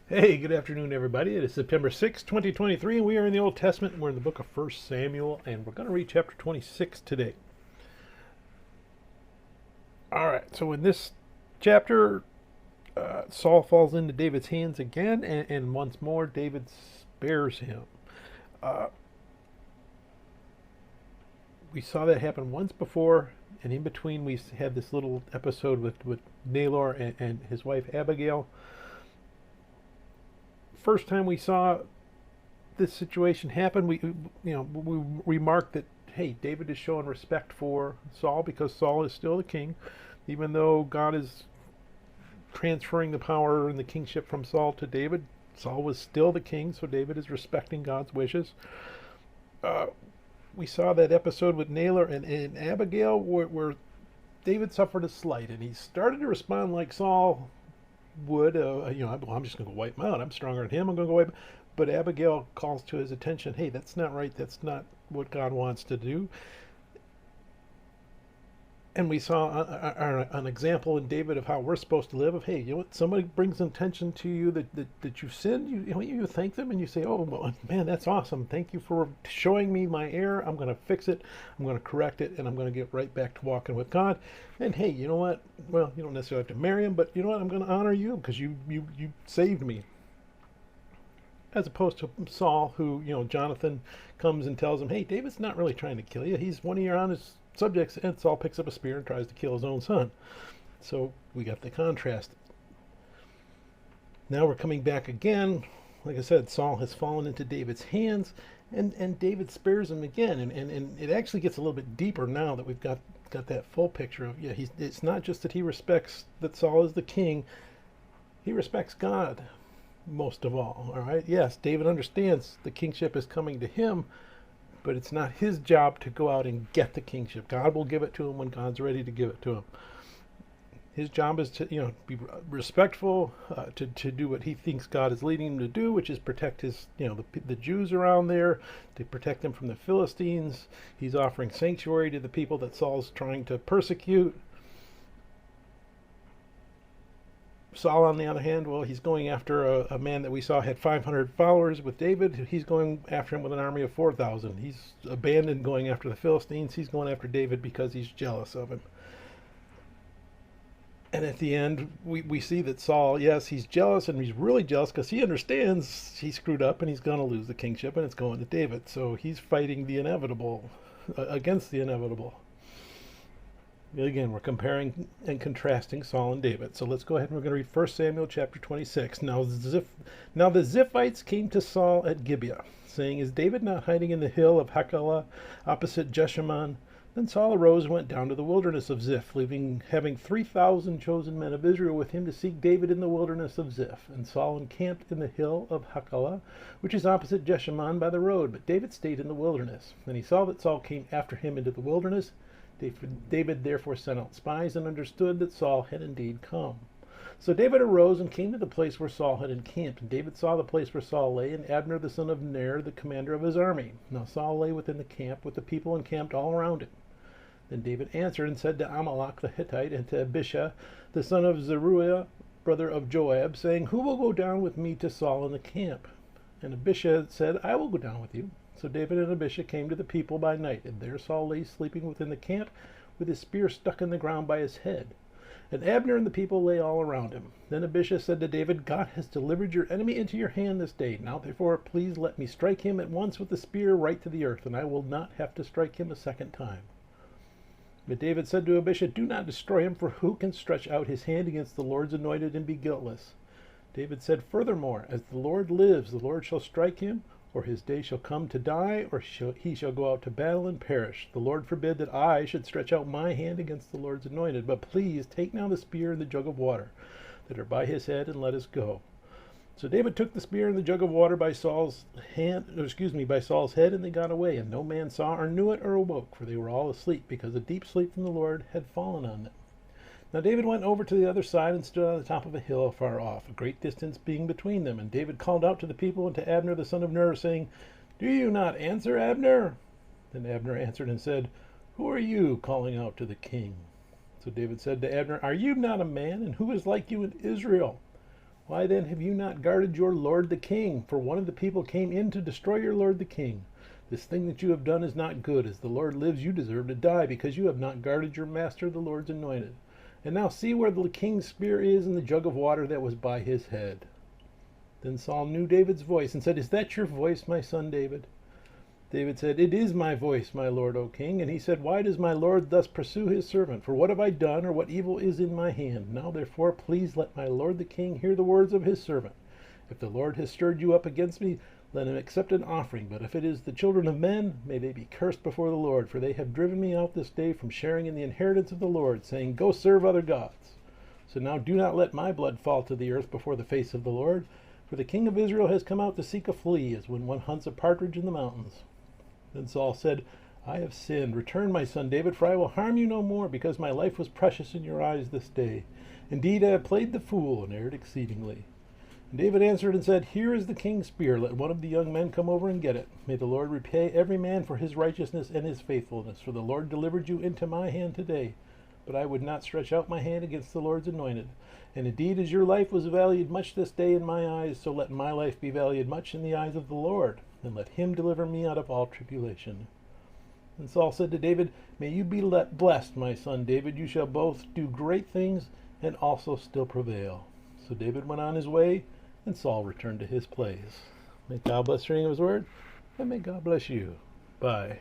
Hey, good afternoon, everybody. It is September 6th, 2023, and we are in the Old Testament. We're in the book of 1 Samuel, and we're going to read chapter 26 today. All right, so in this chapter, Saul falls into David's hands again, and once more, David spares him. Uh, we saw that happen once before, and in between, we had this little episode with Nabal and his wife Abigail. First time we saw this situation happen, we remarked that hey, David is showing respect for Saul because Saul is still the king, even though God is transferring the power and the kingship from Saul to David. Saul was still the king, so David is respecting God's wishes. Uh, we saw that episode with Nabal and Abigail where David suffered a slight, and he started to respond like Saul would. I'm just going to wipe him out. I'm stronger than him. I'm going to go wipe him. But Abigail calls to his attention, hey, that's not right. That's not what God wants to do. And we saw an example in David of how we're supposed to live. Of hey, you know what? Somebody brings attention to you that you sinned. You thank them and you say, oh well, man, that's awesome. Thank you for showing me my error. I'm going to fix it. I'm going to correct it, and I'm going to get right back to walking with God. And hey, you know what? Well, you don't necessarily have to marry him, but you know what? I'm going to honor you because you saved me. As opposed to Saul, who Jonathan comes and tells him, hey, David's not really trying to kill you. He's one of your honest subjects, and Saul picks up a spear and tries to kill his own son. So we got the contrast. Now we're coming back again. Like I said, Saul has fallen into David's hands, and David spares him again. And it actually gets a little bit deeper now that we've got that full picture of, it's not just that he respects that Saul is the king, he respects God most of all right? Yes, David understands the kingship is coming to him, but it's not his job to go out and get the kingship. God will give it to him when God's ready to give it to him. His job is to be respectful, to do what he thinks God is leading him to do, which is protect his the Jews around there, to protect them from the Philistines. He's offering sanctuary to the people that Saul's trying to persecute. Saul, on the other hand, well, he's going after a man that we saw had 500 followers with David. He's going after him with an army of 4,000. He's abandoned going after the Philistines. He's going after David because he's jealous of him. And at the end, we see that Saul, yes, he's jealous, and he's really jealous because he understands he screwed up and he's going to lose the kingship, and it's going to David. So he's fighting the inevitable, against the inevitable. Again, we're comparing and contrasting Saul and David. So let's go ahead and we're going to read 1 Samuel chapter 26. Now the Ziphites came to Saul at Gibeah, saying, is David not hiding in the hill of Hachilah opposite Jeshimon? Then Saul arose and went down to the wilderness of Ziph, having 3,000 chosen men of Israel with him to seek David in the wilderness of Ziph. And Saul encamped in the hill of Hachilah, which is opposite Jeshimon by the road. But David stayed in the wilderness. And he saw that Saul came after him into the wilderness. David therefore sent out spies and understood that Saul had indeed come. So David arose and came to the place where Saul had encamped. And David saw the place where Saul lay, and Abner the son of Ner, the commander of his army. Now Saul lay within the camp, with the people encamped all around him. Then David answered and said to Amalek the Hittite and to Abishai the son of Zeruiah, brother of Joab, saying, who will go down with me to Saul in the camp? And Abishai said, I will go down with you. So David and Abishai came to the people by night, and there Saul lay sleeping within the camp, with his spear stuck in the ground by his head. And Abner and the people lay all around him. Then Abishai said to David, God has delivered your enemy into your hand this day. Now therefore please let me strike him at once with the spear right to the earth, and I will not have to strike him a second time. But David said to Abishai, do not destroy him, for who can stretch out his hand against the Lord's anointed and be guiltless? David said, furthermore, as the Lord lives, the Lord shall strike him, or his day shall come to die, or he shall go out to battle and perish. The Lord forbid that I should stretch out my hand against the Lord's anointed. But please take now the spear and the jug of water that are by his head, and let us go. So David took the spear and the jug of water by Saul's head, and they got away. And no man saw or knew it or awoke, for they were all asleep, because a deep sleep from the Lord had fallen on them. Now David went over to the other side and stood on the top of a hill afar off, a great distance being between them. And David called out to the people and to Abner the son of Ner, saying, do you not answer, Abner? Then Abner answered and said, who are you calling out to the king? So David said to Abner, are you not a man, and who is like you in Israel? Why then have you not guarded your lord the king? For one of the people came in to destroy your lord the king. This thing that you have done is not good. As the Lord lives, you deserve to die, because you have not guarded your master the Lord's anointed. And now see where the king's spear is and the jug of water that was by his head. Then Saul knew David's voice and said, Is that your voice, my son David? David said, It is my voice, my lord, O king. And he said, Why does my lord thus pursue his servant? For what have I done, or what evil is in my hand? Now therefore, please let my lord the king hear the words of his servant. If the Lord has stirred you up against me, let him accept an offering. But if it is the children of men, may they be cursed before the Lord. For they have driven me out this day from sharing in the inheritance of the Lord, saying, Go serve other gods. So now do not let my blood fall to the earth before the face of the Lord. For the king of Israel has come out to seek a flea, as when one hunts a partridge in the mountains. Then Saul said, I have sinned. Return, my son David, for I will harm you no more, because my life was precious in your eyes this day. Indeed, I have played the fool and erred exceedingly. And David answered and said, Here is the king's spear. Let one of the young men come over and get it. May the Lord repay every man for his righteousness and his faithfulness. For the Lord delivered you into my hand today. But I would not stretch out my hand against the Lord's anointed. And indeed, as your life was valued much this day in my eyes, so let my life be valued much in the eyes of the Lord. And let him deliver me out of all tribulation. And Saul said to David, May you be blessed, my son David. You shall both do great things and also still prevail. So David went on his way, and Saul returned to his place. May God bless the reading of his word, and may God bless you. Bye.